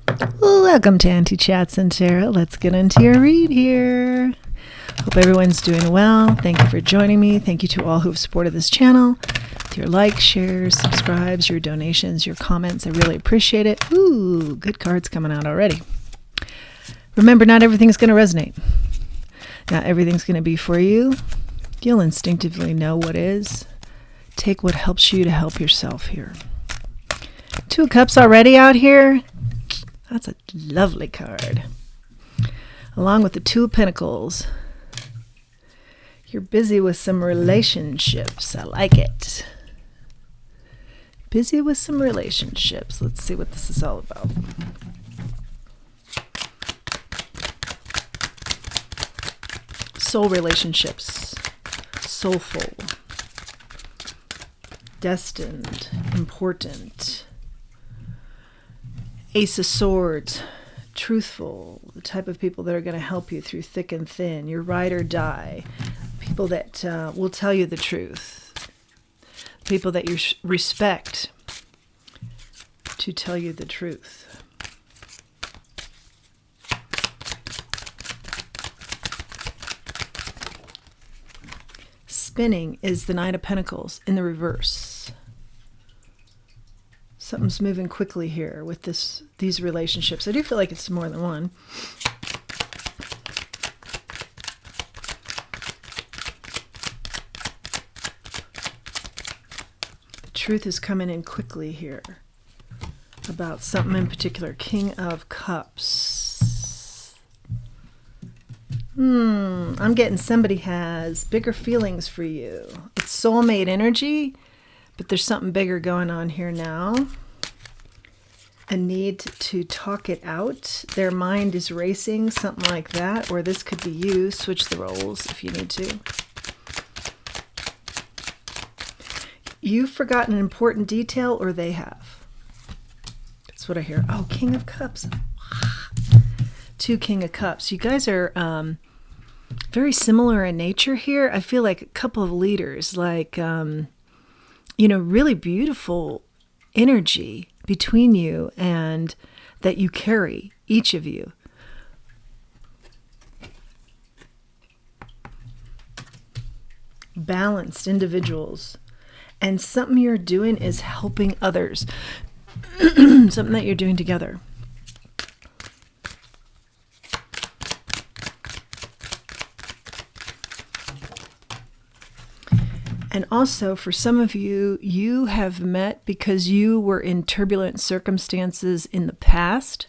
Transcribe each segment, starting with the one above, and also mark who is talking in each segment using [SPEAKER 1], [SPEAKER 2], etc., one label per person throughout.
[SPEAKER 1] Welcome to Auntie Chats and Tarot. Let's get into your read here. Hope everyone's doing well. Thank you for joining me. Thank you to all who have supported this channel. With your likes, shares, subscribes, your donations, your comments. I really appreciate it. Ooh, good cards coming out already. Remember, not everything's going to resonate. Not everything's going to be for you. You'll instinctively know what is. Take what helps you to help yourself here. Two of Cups already out here. That's a lovely card. Along with the Two of Pentacles. You're busy with some relationships. I like it. Busy with some relationships. Let's see what this is all about. Soul relationships. Soulful. Destined. Important. Ace of Swords. Truthful. The type of people that are going to help you through thick and thin. Your ride or die. People that will tell you the truth. People that you respect to tell you the truth. Spinning is the Knight of Pentacles in the reverse. Something's moving quickly here with these relationships. I do feel like it's more than one. The truth is coming in quickly here about something in particular. King of Cups. I'm getting somebody has bigger feelings for you. It's soulmate energy, but there's something bigger going on here now. A need to talk it out. Their mind is racing, something like that. Or this could be you. Switch the roles if you need to. You've forgotten an important detail, or they have. That's what I hear. Oh, King of Cups. Two King of Cups. You guys are very similar in nature here. I feel like a couple of leaders, like, really beautiful energy between you and that you carry, each of you. Balanced individuals. And something you're doing is helping others. Something that you're doing together. And also, for some of you, you have met because you were in turbulent circumstances in the past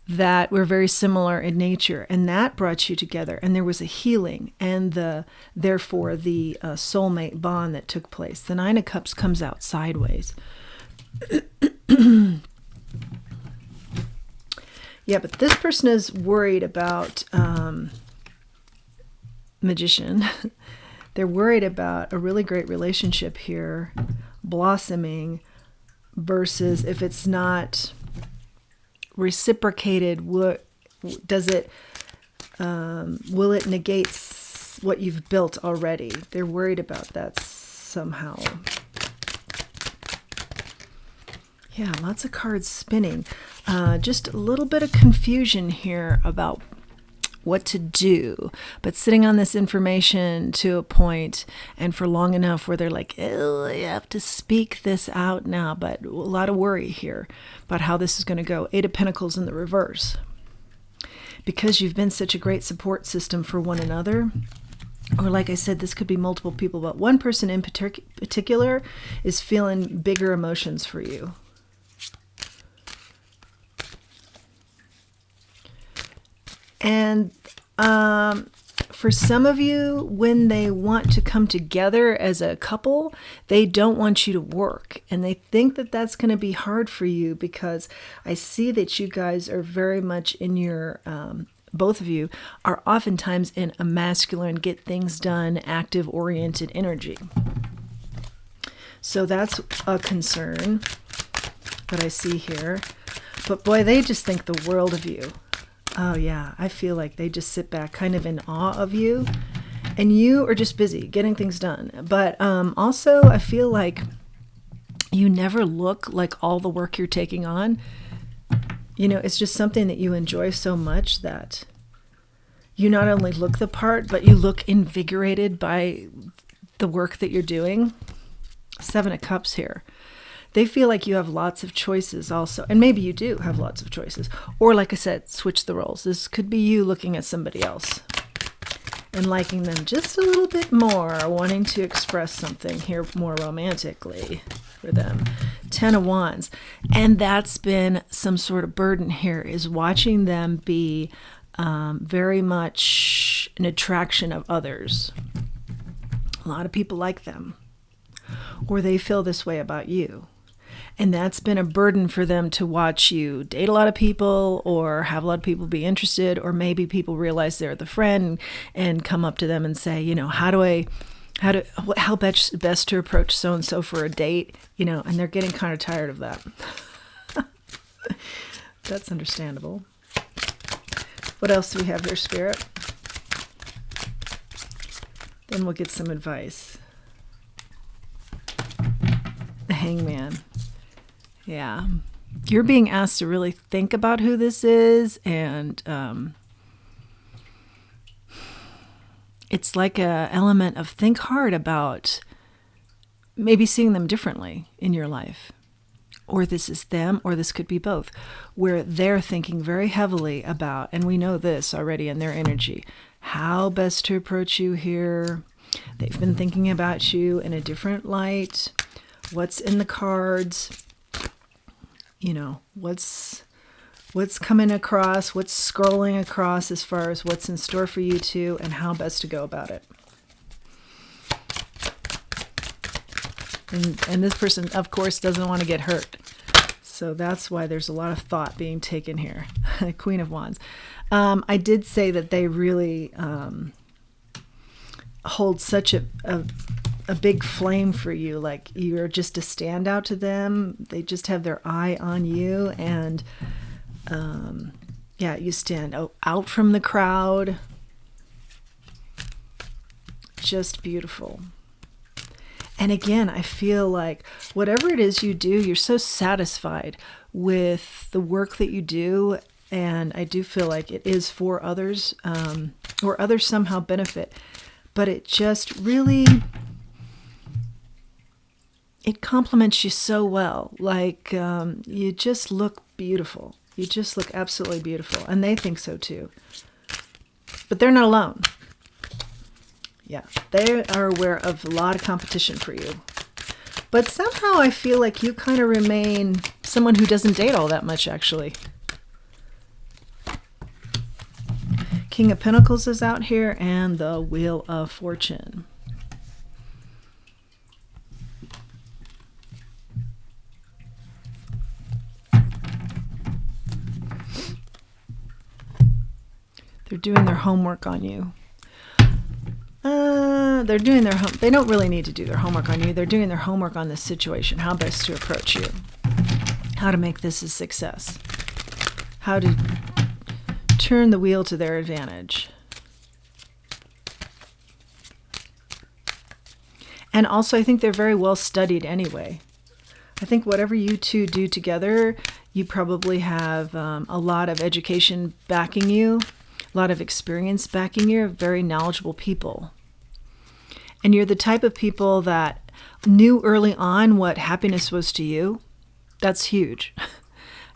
[SPEAKER 1] that were very similar in nature, and that brought you together. And there was a healing and therefore the soulmate bond that took place. The Nine of Cups comes out sideways. Yeah, but this person is worried about Magician. They're worried about a really great relationship here blossoming versus if it's not reciprocated, will it negate what you've built already? They're worried about that somehow. Yeah, lots of cards spinning. Just a little bit of confusion here about what to do, but sitting on this information to a point and for long enough where they're like, oh, I have to speak this out now, but a lot of worry here about how this is going to go. Eight of Pentacles in the reverse. Because you've been such a great support system for one another, or like I said, this could be multiple people, but one person in particular is feeling bigger emotions for you. And for some of you, when they want to come together as a couple, they don't want you to work. And they think that that's going to be hard for you because I see that you guys are very much in your, both of you are oftentimes in a masculine, get things done, active-oriented energy. So that's a concern that I see here. But boy, they just think the world of you. Oh yeah, I feel like they just sit back kind of in awe of you. And you are just busy getting things done. But also, I feel like you never look like all the work you're taking on It's just something that you enjoy so much that you not only look the part, but you look invigorated by the work that you're doing. 7 of Cups here. They feel like you have lots of choices also. And maybe you do have lots of choices. Or like I said, switch the roles. This could be you looking at somebody else and liking them just a little bit more, wanting to express something here more romantically for them. 10 of Wands. And that's been some sort of burden here, is watching them be very much an attraction of others. A lot of people like them, or they feel this way about you. And that's been a burden for them to watch you date a lot of people or have a lot of people be interested, or maybe people realize they're the friend and come up to them and say, how best to approach so-and-so for a date, and they're getting kind of tired of that. That's understandable. What else do we have here, Spirit? Then we'll get some advice. The Hangman. Yeah. You're being asked to really think about who this is, and it's like a element of think hard about maybe seeing them differently in your life. Or this is them, or this could be both, where they're thinking very heavily about, and we know this already in their energy, how best to approach you here. They've been thinking about you in a different light. What's in the cards? What's coming across, what's scrolling across as far as what's in store for you two, and how best to go about it. And this person, of course, doesn't want to get hurt. So that's why there's a lot of thought being taken here. Queen of Wands. I did say that they really hold such a big flame for you. Like you're just a standout to them. They just have their eye on you. And you stand out from the crowd. Just beautiful. And again, I feel like whatever it is you do, you're so satisfied with the work that you do. And I do feel like it is for others, or others somehow benefit. But it just really, it compliments you so well. Like you just look beautiful. You just look absolutely beautiful. And they think so too. But they're not alone. Yeah, they are aware of a lot of competition for you. But somehow I feel like you kind of remain someone who doesn't date all that much, actually. King of Pentacles is out here, and the Wheel of Fortune. They're doing their homework on you. They're doing their home. They don't really need to do their homework on you. They're doing their homework on this situation. How best to approach you. How to make this a success. How to turn the wheel to their advantage. And also, I think they're very well studied anyway. I think whatever you two do together, you probably have a lot of education backing you. A lot of experience backing you. Very knowledgeable people. And you're the type of people that knew early on what happiness was to you. That's huge.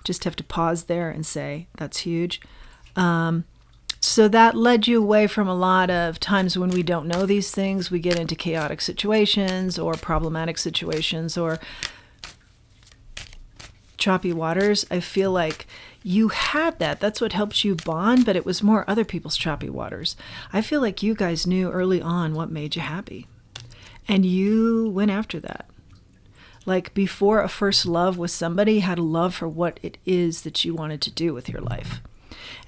[SPEAKER 1] Just have to pause there and say, that's huge. So that led you away from a lot of times when we don't know these things. We get into chaotic situations or problematic situations or choppy waters. I feel like you had that. That's what helped you bond, but it was more other people's choppy waters. I feel like you guys knew early on what made you happy. And you went after that. Like before a first love with somebody, you had a love for what it is that you wanted to do with your life.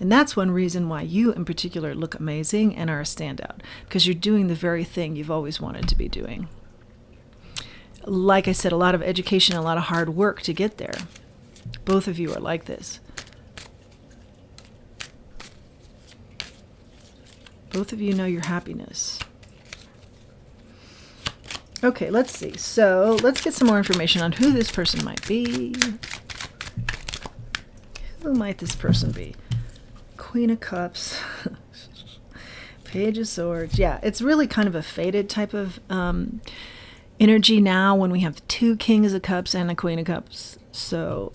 [SPEAKER 1] And that's one reason why you in particular look amazing and are a standout. Because you're doing the very thing you've always wanted to be doing. Like I said, a lot of education, a lot of hard work to get there. Both of you are like this. Both of you know your happiness. Okay, let's see. So let's get some more information on who this person might be. who might this person be? Queen of Cups, Page of Swords. Yeah, it's really kind of a faded type of energy now when we have 2 Kings of Cups and a Queen of Cups. So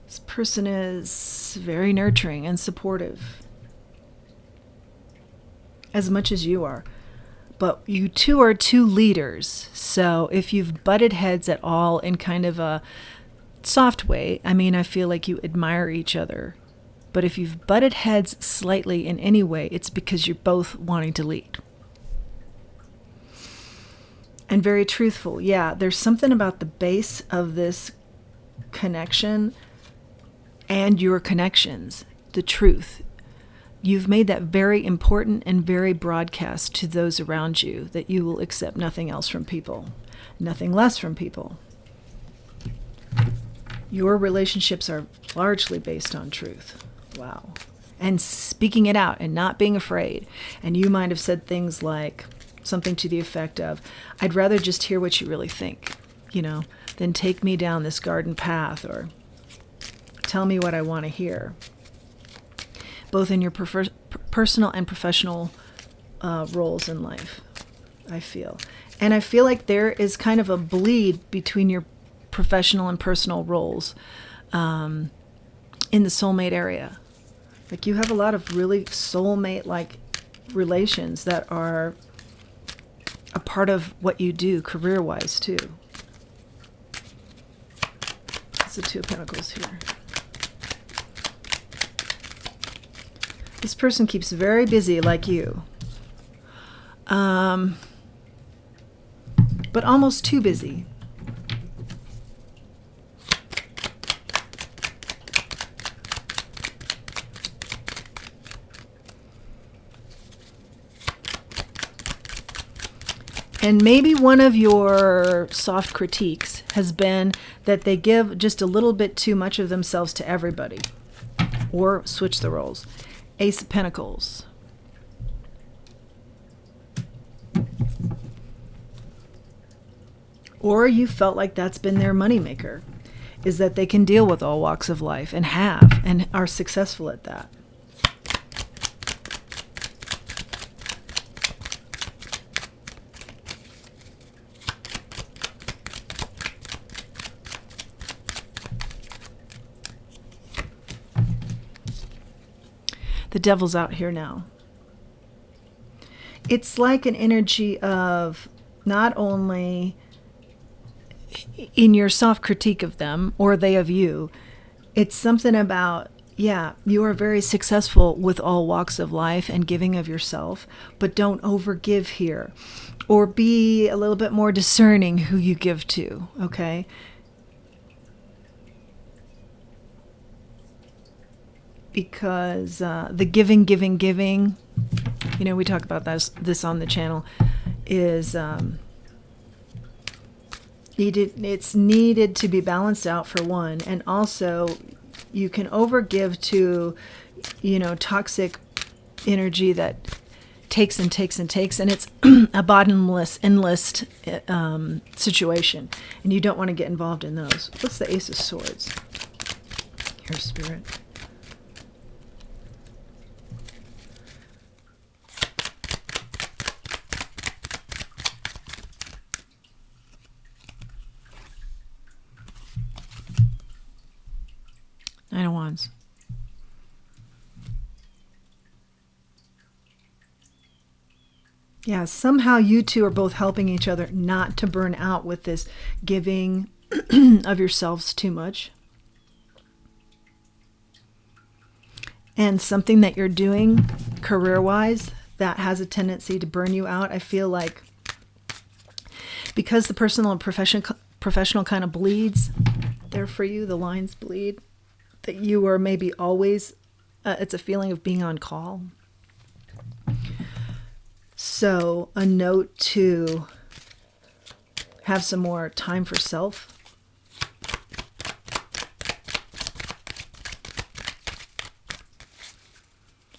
[SPEAKER 1] this person is very nurturing and supportive, as much as you are. But you two are 2 leaders. So if you've butted heads at all in kind of a soft way, I mean, I feel like you admire each other. But if you've butted heads slightly in any way, it's because you're both wanting to lead. And very truthful. Yeah, there's something about the base of this connection and your connections, the truth. You've made that very important and very broadcast to those around you, that you will accept nothing else from people, nothing less from people. Your relationships are largely based on truth. Wow. And speaking it out and not being afraid. And you might have said things like something to the effect of, I'd rather just hear what you really think, than take me down this garden path, or tell me what I want to hear. Both in your personal and professional roles in life, I feel. And I feel like there is kind of a bleed between your professional and personal roles in the soulmate area. Like, you have a lot of really soulmate-like relations that are a part of what you do career-wise, too. It's the 2 of Pentacles here. This person keeps very busy like you. But almost too busy. And maybe one of your soft critiques has been that they give just a little bit too much of themselves to everybody. Or switch the roles. Ace of Pentacles. Or you felt like that's been their moneymaker, is that they can deal with all walks of life and are successful at that. The Devil's out here now. It's like an energy of not only in your soft critique of them or they of you, it's something about, you are very successful with all walks of life and giving of yourself, but don't overgive here, or be a little bit more discerning who you give to, okay? Because the giving, we talk about this on the channel, is it's needed to be balanced out, for one, and also you can overgive to, toxic energy that takes and takes and takes, and it's a bottomless, endless situation, and you don't want to get involved in those. What's the Ace of Swords? Here, Spirit. Nine of Wands. Yeah, somehow you two are both helping each other not to burn out with this giving of yourselves too much. And something that you're doing career-wise that has a tendency to burn you out, I feel like, because the personal and professional kind of bleeds there for you, the lines bleed, that you are maybe always, it's a feeling of being on call. So a note to have some more time for self.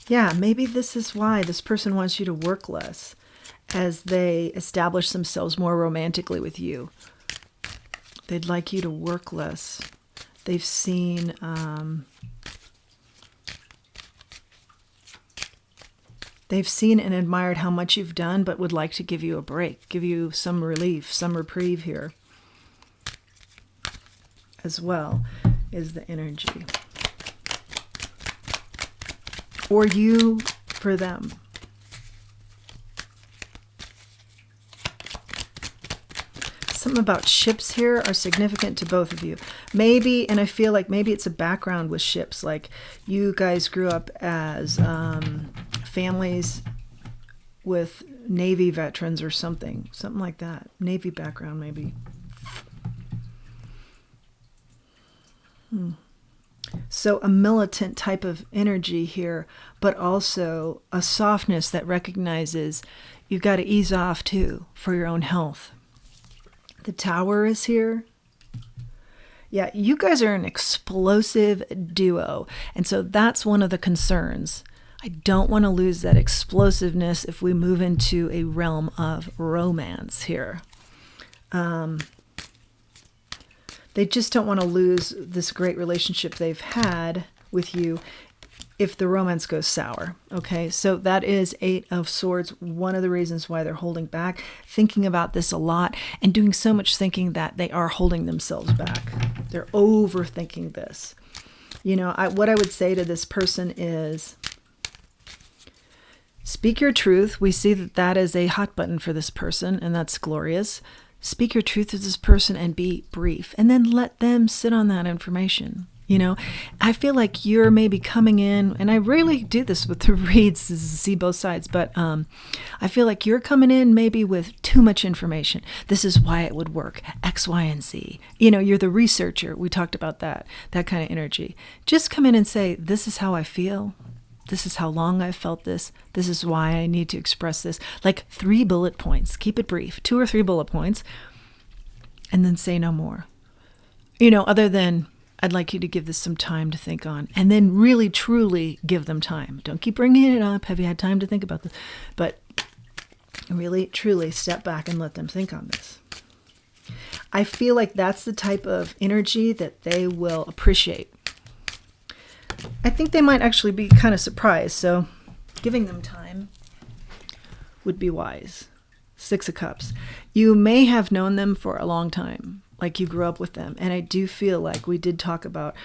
[SPEAKER 1] Yeah, maybe this is why this person wants you to work less as they establish themselves more romantically with you. They'd like you to work less They've seen and admired how much you've done, but would like to give you a break, give you some relief, some reprieve here as well, is the energy. Or you for them. Something about ships here are significant to both of you. Maybe, and I feel like maybe it's a background with ships, like you guys grew up as families with Navy veterans or something like that. Navy background, maybe. So a militant type of energy here, but also a softness that recognizes you've got to ease off too for your own health. The Tower is here. Yeah, you guys are an explosive duo. And so that's one of the concerns. I don't want to lose that explosiveness if we move into a realm of romance here. They just don't want to lose this great relationship they've had with you if the romance goes sour. Okay, so that is 8 of Swords. One of the reasons why they're holding back, thinking about this a lot and doing so much thinking that they are holding themselves back. They're overthinking this. You know, what I would say to this person is, speak your truth. We see that that is a hot button for this person, and that's glorious. Speak your truth to this person and be brief, and then let them sit on that information. You know, I feel like you're maybe coming in, and I rarely do this with the reads to see both sides, but I feel like you're coming in maybe with too much information. This is why it would work, X, Y, and Z. You know, you're the researcher. We talked about that kind of energy. Just come in and say, this is how I feel. This is how long I've felt this. This is why I need to express this. Like 3 bullet points. Keep it brief. 2 or 3 bullet points. And then say no more. You know, other than, I'd like you to give this some time to think on. And then really, truly give them time. Don't keep bringing it up. Have you had time to think about this? But really, truly step back and let them think on this. I feel like that's the type of energy that they will appreciate. I think they might actually be kind of surprised, so giving them time would be wise. 6 of Cups. You may have known them for a long time, like you grew up with them, and I do feel like we did talk about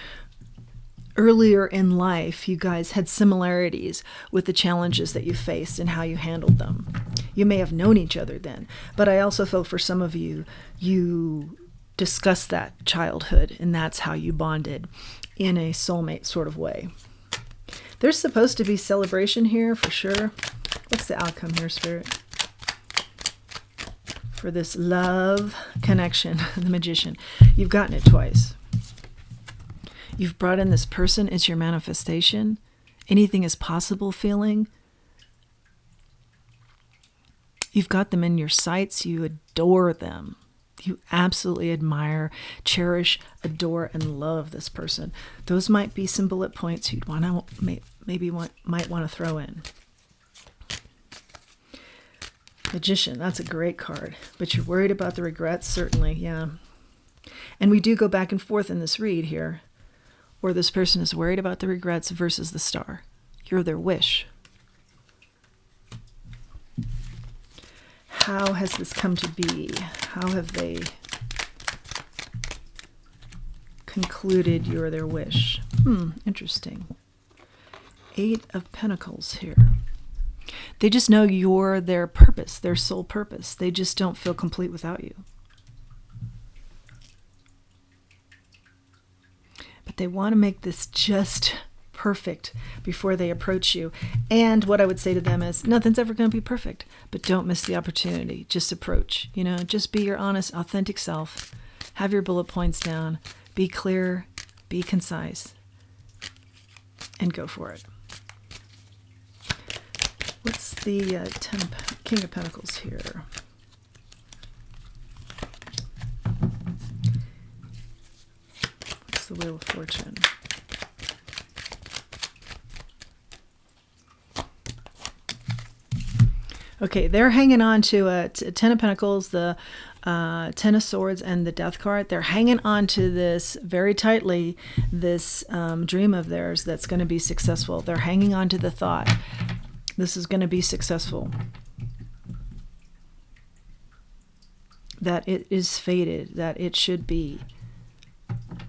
[SPEAKER 1] earlier in life, you guys had similarities with the challenges that you faced and how you handled them. You may have known each other then, but I also feel for some of you, you discussed that childhood, and that's how you bonded in a soulmate sort of way. There's supposed to be celebration here for sure. What's the outcome here, Spirit? For this love connection, the Magician. You've gotten it twice. You've brought in this person. It's your manifestation. Anything is possible feeling. You've got them in your sights. You adore them. You absolutely admire, cherish, adore, and love this person. Those might be some bullet points you'd want to might want to throw in. Magician, that's a great card. But you're worried about the regrets, certainly, yeah. And we do go back and forth in this read here, where this person is worried about the regrets versus the Star. You're their wish. How has this come to be? How have they concluded you're their wish? Interesting. 8 of Pentacles here. They just know you're their purpose, their sole purpose. They just don't feel complete without you. But they want to make this just perfect before they approach you. And what I would say to them is, nothing's ever going to be perfect, but don't miss the opportunity. Just approach, you know, just be your honest, authentic self. Have your bullet points down. Be clear, be concise, and go for it. What's the King of Pentacles here? What's the Wheel of Fortune? Okay, they're hanging on to a 10 of Pentacles, the Ten of Swords and the Death card. They're hanging on to this very tightly, this dream of theirs that's going to be successful. They're hanging on to the thought, this is going to be successful. That it is fated, that it should be.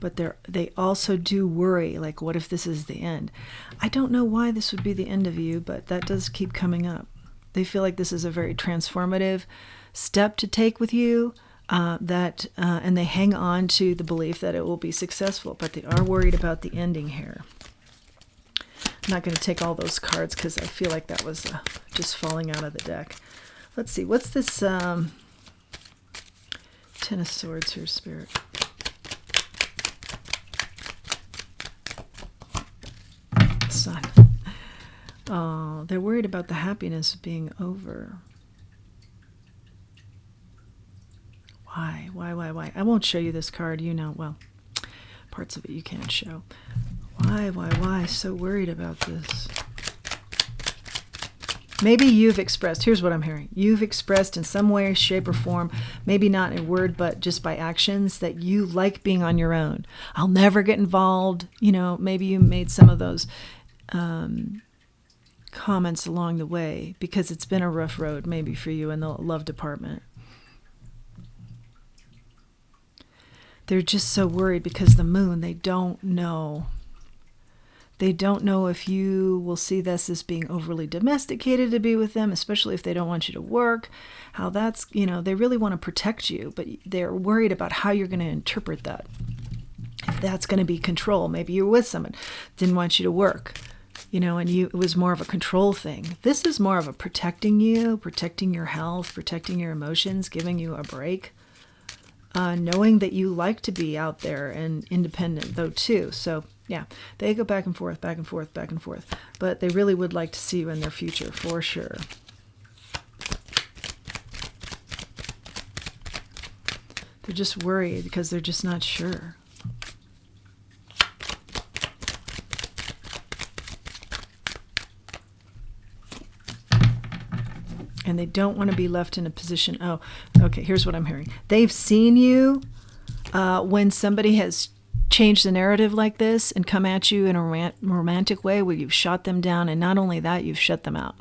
[SPEAKER 1] But they also do worry, like, what if this is the end? I don't know why this would be the end of you, but that does keep coming up. They feel like this is a very transformative step to take with you, and they hang on to the belief that it will be successful, but they are worried about the ending here. I'm not going to take all those cards because I feel like that was just falling out of the deck. Let's see, what's this Ten of Swords here, Spirit? Sun. Oh, they're worried about the happiness being over. Why? I won't show you this card. You know, well, parts of it you can't show. Why? So worried about this. Maybe you've expressed, here's what I'm hearing. You've expressed in some way, shape, or form, maybe not in word, but just by actions, that you like being on your own. I'll never get involved. You know, maybe you made some of those comments along the way because it's been a rough road maybe for you in the love department. They're just so worried because the moon, they don't know. They don't know if you will see this as being overly domesticated to be with them, especially if they don't want you to work. How that's, you know, they really want to protect you, but they're worried about how you're going to interpret that. If that's going to be control, maybe you're with someone, didn't want you to work, you know, and it was more of a control thing. This is more of a protecting you, protecting your health, protecting your emotions, giving you a break. Knowing that you like to be out there and independent, though, too. So, yeah, they go back and forth, back and forth, back and forth. But they really would like to see you in their future, for sure. They're just worried because they're just not sure. And they don't want to be left in a position, oh, okay, here's what I'm hearing. They've seen you when somebody has changed the narrative like this and come at you in a romantic way where you've shot them down, and not only that, you've shut them out.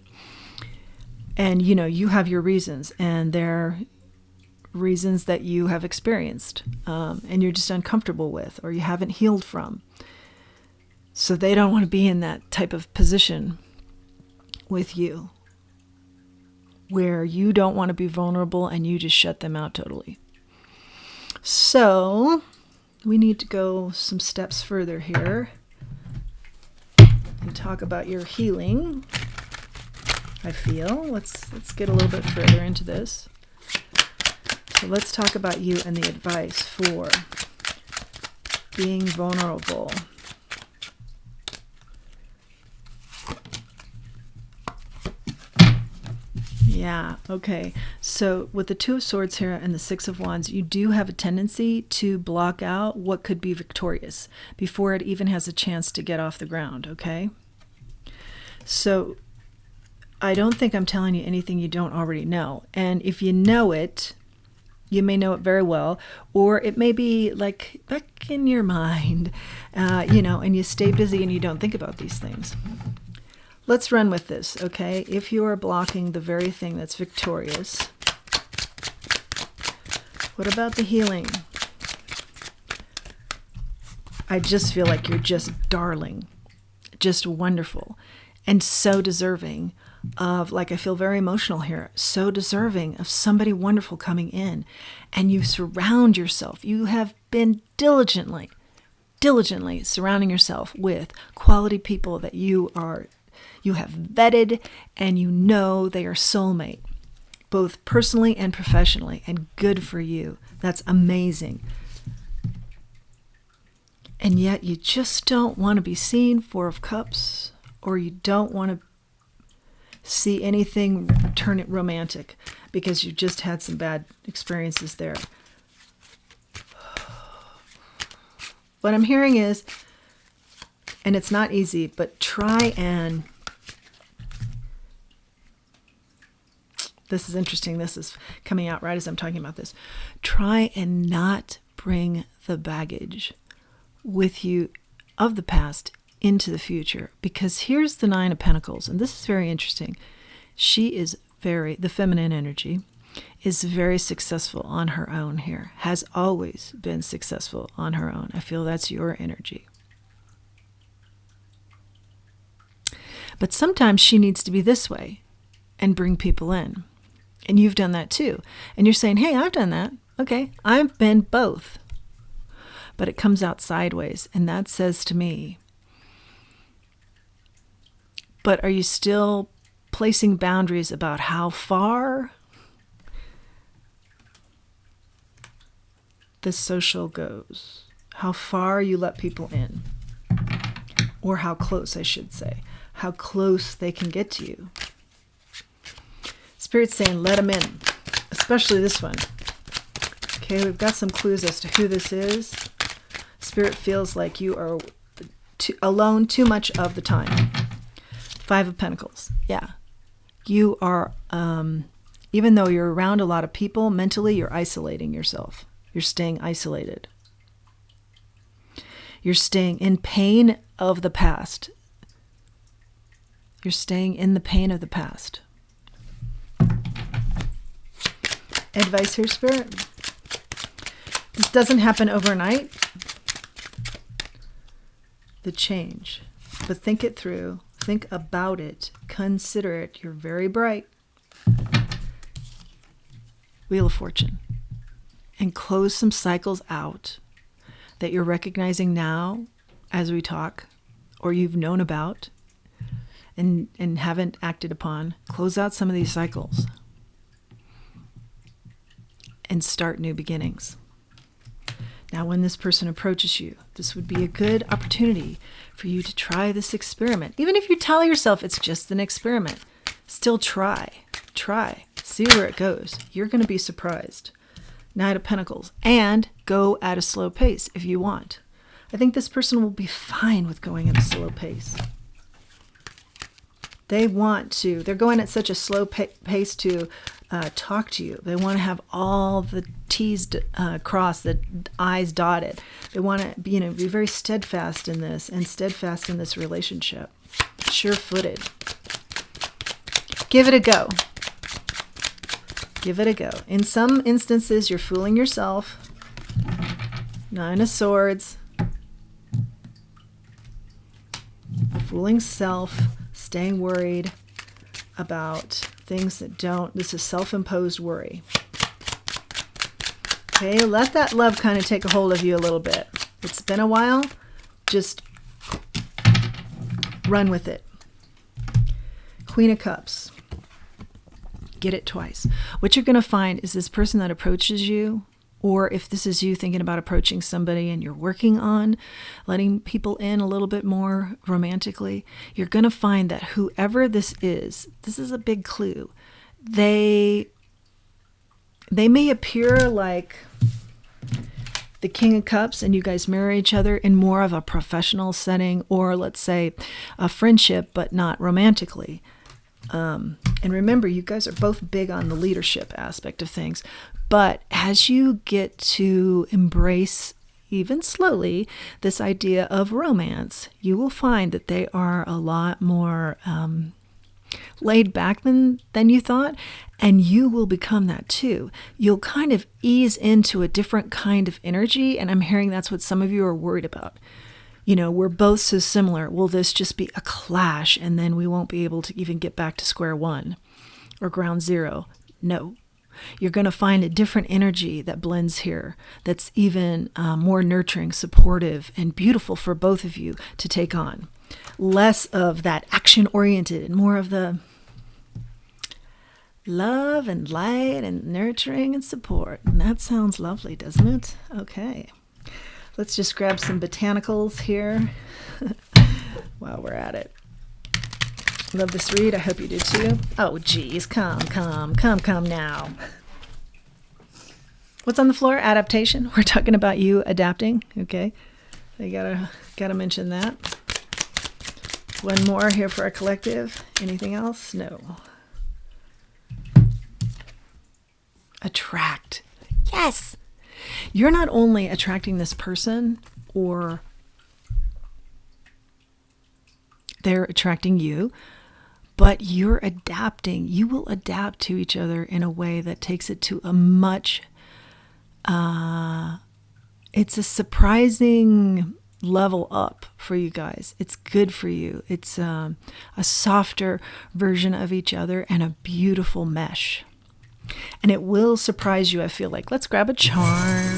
[SPEAKER 1] And, you know, you have your reasons, and they're reasons that you have experienced and you're just uncomfortable with or you haven't healed from. So they don't want to be in that type of position with you, where you don't want to be vulnerable and you just shut them out totally. So we need to go some steps further here and talk about your healing, I feel. Let's get a little bit further into this. So let's talk about you and the advice for being vulnerable. Yeah, okay. So with the Two of Swords here and the Six of Wands, you do have a tendency to block out what could be victorious before it even has a chance to get off the ground, okay? So I don't think I'm telling you anything you don't already know. And if you know it, you may know it very well, or it may be like back in your mind, and you stay busy and you don't think about these things. Let's run with this, okay? If you are blocking the very thing that's victorious, what about the healing? I just feel like you're just darling, just wonderful, and so deserving of, like, I feel very emotional here, so deserving of somebody wonderful coming in, and you surround yourself. You have been diligently surrounding yourself with quality people that you have vetted, and you know they are soulmate, both personally and professionally, and good for you. That's amazing. And yet you just don't want to be seen, Four of Cups, or you don't want to see anything turn it romantic because you just had some bad experiences there. What I'm hearing is, and it's not easy, but try and This is interesting. This is coming out right as I'm talking about this. Try and not bring the baggage with you of the past into the future, because here's the Nine of Pentacles, and this is very interesting. She is the feminine energy is very successful on her own here, has always been successful on her own. I feel that's your energy. But sometimes she needs to be this way and bring people in. And you've done that too. And you're saying, hey, I've done that. Okay, I've been both. But it comes out sideways. And that says to me, but are you still placing boundaries about how far the social goes? How far you let people in? Or how close, I should say. How close they can get to you. Spirit's saying, let them in. Especially this one. Okay, we've got some clues as to who this is. Spirit feels like you are alone too much of the time. Five of Pentacles. Yeah. You are, even though you're around a lot of people, mentally you're isolating yourself. You're staying isolated. You're staying in pain of the past. You're staying in the pain of the past. Advice here, Spirit. This doesn't happen overnight. The change. But think it through. Think about it. Consider it. You're very bright. Wheel of Fortune. And close some cycles out that you're recognizing now as we talk, or you've known about and haven't acted upon. Close out some of these cycles and start new beginnings. Now, when this person approaches you, this would be a good opportunity for you to try this experiment. Even if you tell yourself it's just an experiment, still try. See where it goes. You're going to be surprised. Knight of Pentacles. And go at a slow pace if you want. I think this person will be fine with going at a slow pace. They want to. They're going at such a slow pace to talk to you. They want to have all the T's crossed, the I's dotted. They want to be very steadfast in this and steadfast in this relationship. Sure-footed. Give it a go. Give it a go. In some instances, you're fooling yourself. Nine of Swords. Fooling self. Staying worried about things that don't. This is self-imposed worry. Okay, let that love kind of take a hold of you a little bit. It's been a while. Just run with it. Queen of Cups. Get it twice. What you're going to find is this person that approaches you, or if this is you thinking about approaching somebody and you're working on letting people in a little bit more romantically, you're going to find that whoever this is a big clue. They may appear like the King of Cups and you guys marry each other in more of a professional setting, or let's say a friendship, but not romantically. And remember, you guys are both big on the leadership aspect of things. But as you get to embrace, even slowly, this idea of romance, you will find that they are a lot more laid back than you thought. And you will become that too. You'll kind of ease into a different kind of energy. And I'm hearing that's what some of you are worried about. We're both so similar. Will this just be a clash and then we won't be able to even get back to square one or ground zero? No. You're going to find a different energy that blends here that's even more nurturing, supportive, and beautiful for both of you to take on. Less of that action-oriented and more of the love and light and nurturing and support. And that sounds lovely, doesn't it? Okay. Let's just grab some botanicals here while we're at it. Love this read. I hope you do too. Oh, geez. Come now. What's on the floor? Adaptation. We're talking about you adapting. Okay. I gotta mention that. One more here for our collective. Anything else? No. attract. Yes. You're not only attracting this person, or they're attracting you, but you're adapting. You will adapt to each other in a way that takes it to a much, it's a surprising level up for you guys. It's good for you. It's a softer version of each other and a beautiful mesh. And it will surprise you, I feel like. Let's grab a charm.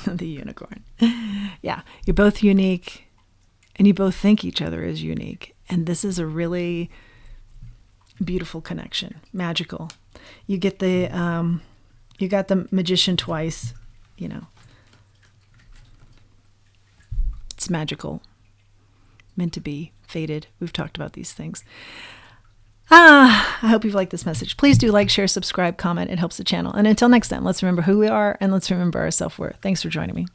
[SPEAKER 1] The unicorn. Yeah, you're both unique, and you both think each other is unique. And this is a really beautiful connection. Magical. You get you got the magician twice, you know. It's magical. Meant to be. Fated. We've talked about these things. I hope you've liked this message. Please do like, share, subscribe, comment. It helps the channel. And until next time, let's remember who we are and let's remember our self-worth. Thanks for joining me.